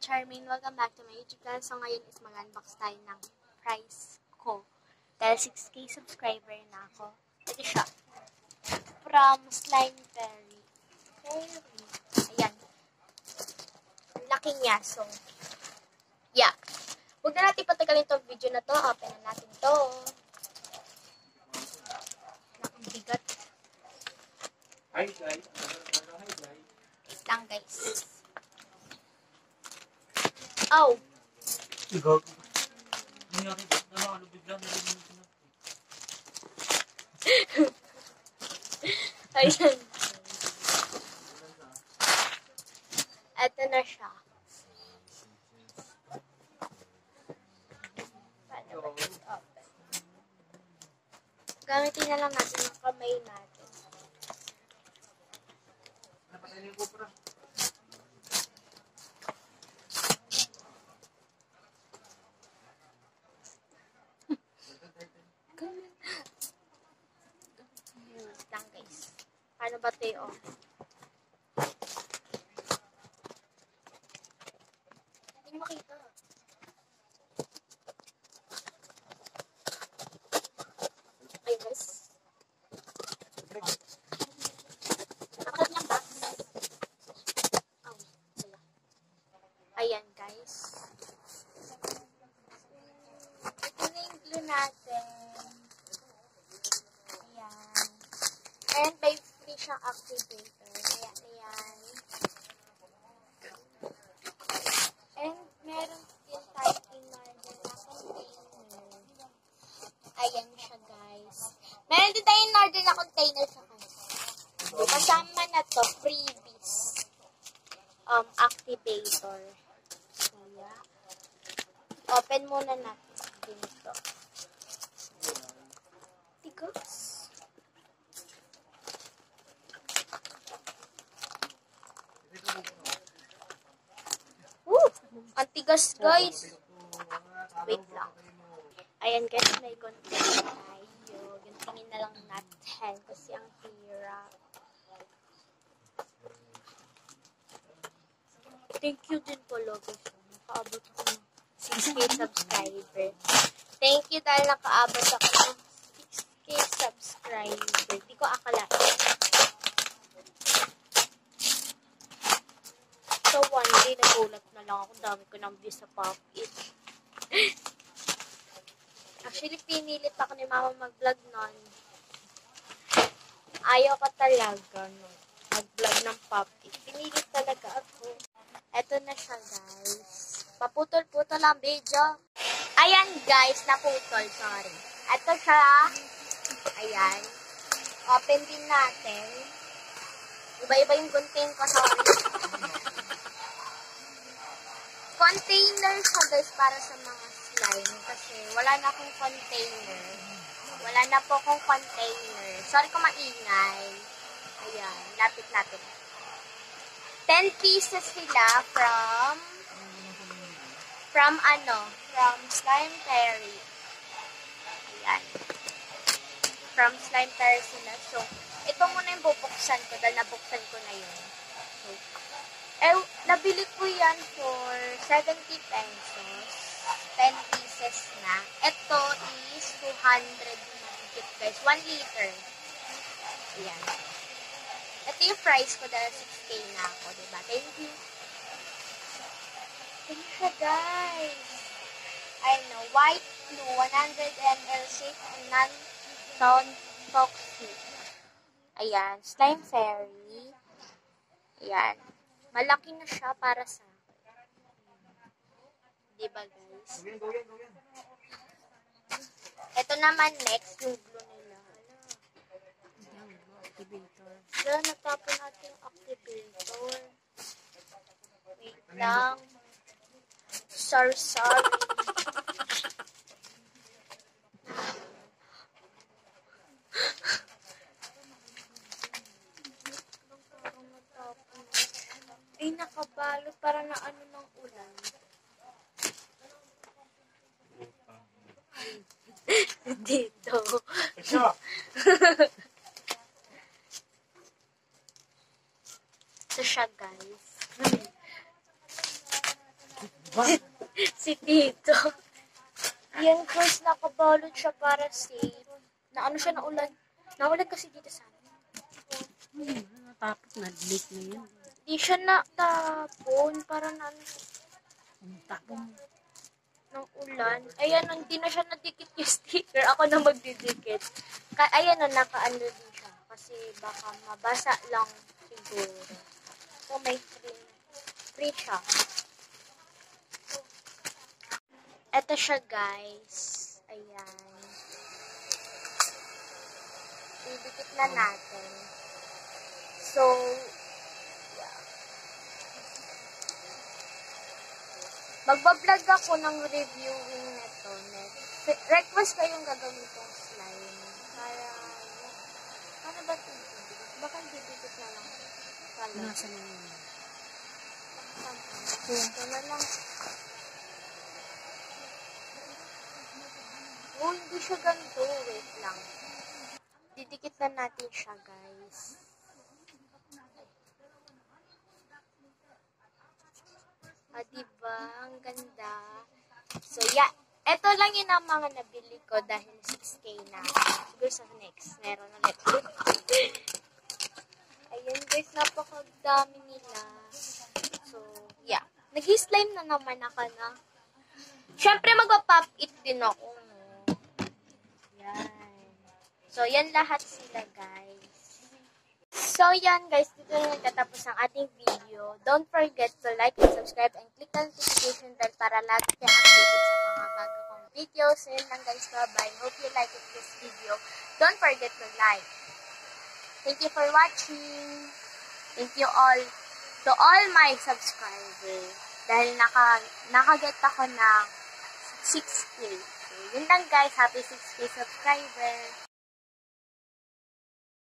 Charmaine. Welcome back to my YouTube channel. So ngayon is mag-unbox tayo ng prize ko. Dahil 6K subscriber na ako. Ito siya. From Slime Fairy. Ayan. Ang laki niya. So, yeah. Huwag na natin patagalin itong video na to. Open na natin to. Ang bigat. Hi guys. Wait lang guys. Oh! Igog. Ayan. Ito na siya. Paano ba ito open? Gamitin na lang natin yung kamay natin. Lang guys. Paano ba ito yung hindi makita. Okay guys. Nakakit niya ba? Oh, sila. Ayan guys. Ito na yung glue natin. Ayan. And may free siyang activator. Ayan, ayan. And meron din tayo in-order na container. Ayan siya, guys. Meron din tayo in-order na container sa kanya. Kasama na to, freebies. Activator. Kaya, open muna natin. Dito. Tigos. Ang tigas, guys. Wait lang. Ayan, guys. May container tayo. Gantingin na lang natin kasi ang hirap. Thank you din pala, guys. Nakaabot ako ng 6K subscriber. Thank you dahil nakaabot ako ng 6K subscriber. Di ko akalain. So, one day, nagulat na lang ako. Dami ko ng views sa Pop-It. Actually, pinilit ako ni Mama mag-vlog nun. Ayaw ko talaga, no? Mag-vlog ng Pop-It. Pinilit talaga ako. Eto na siya, guys. Paputol-putol ang video. Ayan, guys. Naputol. Sorry. Eto siya. Ayan. Open din natin. Iba-iba yung content ko. Sorry. Container siya, guys, para sa mga slime. Kasi wala na akong container. Wala na po akong container. Sorry kung maingay. Ayan. Lapit-lapit. 10 pieces sila from Slime Fairy. Ayan. From Slime Fairy sila. So, ito muna yung bubuksan ko dahil nabuksan ko na yun. So, nabili ko yan for 70 pesos. 10 pieces na. Ito is 200 higit, guys. 1 liter. Ayan. Ito yung price ko dahil 6K na ako, diba? Thank you. Thank you, guys. I know. White glue, 100 ml shape and non-toxic. Ayan. Slime Fairy. Ayan. Malaki na siya para sa akin. Diba, guys? Ito naman next, yung glue nila. Ayan, activator. Diba, natapon natin yung activator. Wait lang. Sorry. Ay, nakabalot para na ano ng ulan. Dito. Ito siya, guys. Si Tito. Yan guys, nakabalot siya para safe. Na ano siya, naulan. Naulan kasi dito sa amin. Natapos na, delete na yun. Di siya natapon. Parang na ano siya. Tapon. Ng ulan. Ayan, hindi na siya nadikit yung sticker. Ako na magdidikit. Ayan, nakaano din siya. Kasi baka mabasa lang siguro. So, may free siya. Eto siya, guys. Ayan. Didikit na natin. So, yeah. Magbablog ako ng reviewing neto. Request ko yung gagawin kong slime. Para, ano ba ito? Baka didikit na lang. Nasa na yun. Ito na lang. Oh, hindi siya ganito. Wait lang. Didikit na natin siya, guys. Ah, diba? Ang ganda. So, yeah. Ito lang yun ang mga nabili ko dahil 6K na. Siguro sa next. Meron ulit. Ayan, guys. Napakadami nila. So, yeah. Nag-slime na naman ako na. Siyempre, magpa-pop it din ako. Yan. So, yan lahat sila, guys. So, yan, guys. Dito na nagtatapos ang ating video. Don't forget to like and subscribe and click the notification bell para lagi kayong updated sa mga bago kong videos. So, yun lang, guys. Bye-bye. Hope you like this video. Don't forget to like. Thank you for watching. Thank you all to all my subscribers. Dahil nakaget ako ng 6K. So, yun lang guys. Happy 6K subscribers.